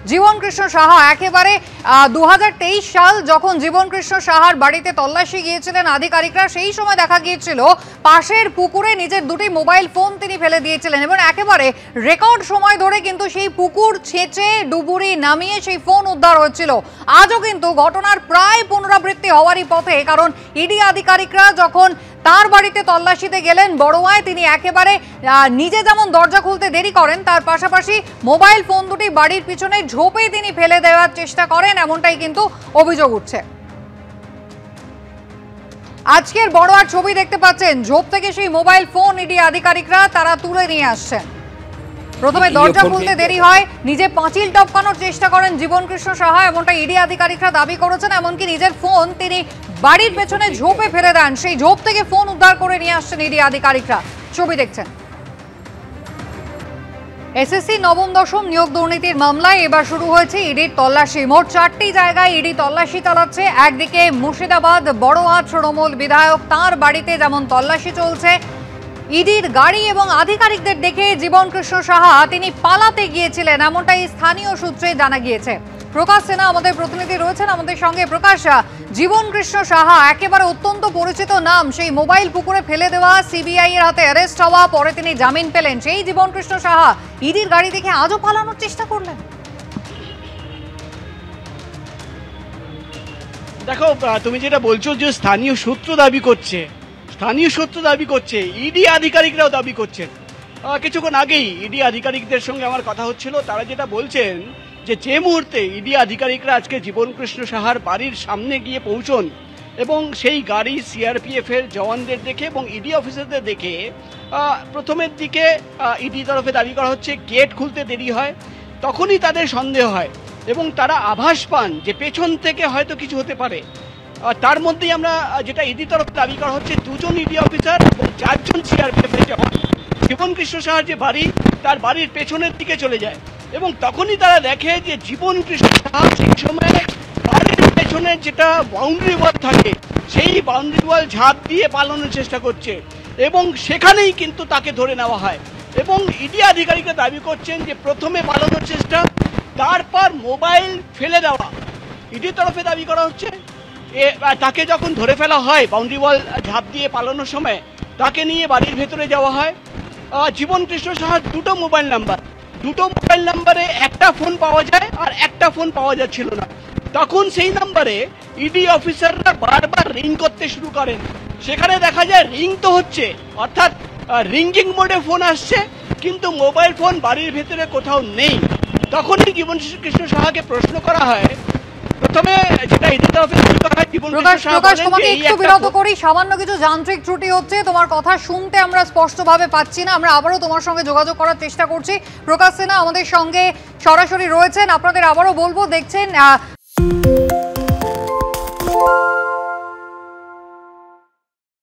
জীবন কৃষ্ণ সাহা একেবারে 2023 সাল যখন জীবন কৃষ্ণ সাহার বাড়িতে তল্লাশি গিয়েছিলেন আধিকারিকরা, সেই সময় দেখা গিয়েছিল পাশের পুকুরে নিজের দুটি মোবাইল ফোন তিনি ফেলে দিয়েছিলেন এবং একেবারে রেকর্ড সময় ধরে কিন্তু সেই পুকুর ছেঁচে ডুবুরি নামিয়ে সেই ফোন উদ্ধার হয়েছিল। আজও কিন্তু ঘটনার প্রায় পুনরাবৃত্তি হওয়ারই পথে, কারণ ইডি আধিকারিকরা যখন তার বাড়িতে তল্লাশিতে গেলেন বড়োয়ায়, তিনি একেবারে নিজে যেমন দরজা খুলতে দেরি করেন, তার পাশাপাশি মোবাইল ফোন দুটি বাড়ির পিছনে ঝোপে তিনি ফেলে দেওয়ার চেষ্টা করেন, এমনটাই কিন্তু অভিযোগ উঠছে। আজকের বড়োয়ার ছবি দেখতে পাচ্ছেন, ঝোপ থেকে সেই মোবাইল ফোন ইডি আধিকারিকরা তারা তুলে নিয়ে আসছেন। প্রথমে দরজা খুলতে দেরি হয়, নিজে পাঁচিল টপকানোর চেষ্টা করেন জীবন কৃষ্ণ সাহা, এমনটা ইডি আধিকারিকরা দাবি করেছেন। এমনকি নিজের ফোন তিনি বাড়ির পেছনে ঝোপে ফেলে দেন, সেই ঝোপ থেকে ফোন উদ্ধার করে নিয়ে আসছেন ইডি আধিকারিকরা। ছবি দেখছেন। এসএসসি নবম দশম নিয়োগ দুর্নীতির মামলায় এবার শুরু হয়েছে ইডির তল্লাশি। মোট 4টি জায়গায় ইডি তল্লাশি চালাচ্ছে। একদিকে মুর্শিদাবাদ বড়োয়া তৃণমূল বিধায়ক তাঁর বাড়িতে যেমন তল্লাশি চলছে, ইডির গাড়ি এবং আধিকারিকদের দেখে জীবন কৃষ্ণ সাহা তিনি পালাতে গিয়েছিলেন, এমনটাই স্থানীয় সূত্রে জানা গিয়েছে। প্রকাশ সিনহা আমাদের প্রতিনিধি রয়েছেন আমাদের সঙ্গে। প্রকাশ, জীবন কৃষ্ণ সাহা একেবারে অত্যন্ত পরিচিত নাম, সেই মোবাইল পুকুরে ফেলে দেওয়া, সিবিআই এর হাতে অ্যারেস্ট হওয়া, পরে তিনি জামিন পেলেন, সেই জীবন কৃষ্ণ সাহা ইডির গাড়ি দেখে আজও পালানোর চেষ্টা করলেন। দেখো, তুমি যেটা বলছো যে স্থানীয় সূত্র দাবি করছে, ইডি আধিকারিকরাও দাবি করছেন। কিছুক্ষণ আগেই ইডি আধিকারিকদের সঙ্গে আমার কথা হচ্ছিল, তারা যেটা বলছেন যে মুহূর্তে ইডি আধিকারিকরা আজকে জীবন কৃষ্ণ সাহার বাড়ির সামনে গিয়ে পৌঁছন এবং সেই গাড়ি সিআরপিএফ এর জওয়ানদের দেখে এবং ইডি অফিসারদের দেখে প্রথমের দিকে ইডি তরফে দাবি করা হচ্ছে গেট খুলতে দেরি হয়, তখনই তাদের সন্দেহ হয় এবং তারা আভাস পান যে পেছন থেকে হয়তো কিছু হতে পারে। তার মধ্যেই আমরা যেটা ইডি তরফে দাবি করা হচ্ছে, 2জন ইডি অফিসার এবং 4জন সিআরপিএফ এর জওয়ান জীবন কৃষ্ণ সাহার যে বাড়ি, তার বাড়ির পেছনের দিকে চলে যায় এবং তখনই তারা দেখে যে জীবন কৃষ্ণ সাহা সেই সময় বাড়ির পেছনের যেটা বাউন্ডারি ওয়াল থাকে, সেই বাউন্ডারি ওয়াল ঝাঁপ দিয়ে পালানোর চেষ্টা করছে এবং সেখানেই কিন্তু তাকে ধরে নেওয়া হয়। এবং ইডি আধিকারিকরা দাবি করছেন যে প্রথমে পালানোর চেষ্টা, তারপর মোবাইল ফেলে দেওয়া। ইডির তরফে দাবি করা হচ্ছে তাকে যখন ধরে ফেলা হয় বাউন্ডারি ওয়াল ঝাঁপ দিয়ে পালানোর সময়, তাকে নিয়ে বাড়ির ভেতরে যাওয়া হয়। জীবন কৃষ্ণ সাহার দুটো মোবাইল নাম্বারে একটা ফোন পাওয়া যায় আর একটা ফোন পাওয়া যাচ্ছিল না। তখন সেই নাম্বারে ইডি অফিসাররা বারবার রিং করতে শুরু করেন। সেখানে দেখা যায় রিং তো হচ্ছে, অর্থাৎ রিঙ্গিং মোডে ফোন আসছে, কিন্তু মোবাইল ফোন বাড়ির ভেতরে কোথাও নেই। তখনই জীবন কৃষ্ণ সাহাকে প্রশ্ন করা হয়। প্রথমে যেটা ইডি তরফে বিরত করি, সামান্য কিছু যান্ত্রিক ত্রুটি হচ্ছে, তোমার কথা শুনতে আমরা স্পষ্টভাবে পাচ্ছি না। আমরা আবারও তোমার সঙ্গে যোগাযোগ করার চেষ্টা করছি। প্রকাশ সিনহা আমাদের সঙ্গে সরাসরি রয়েছেন। আপনাদের আবারও বলবো, দেখছেন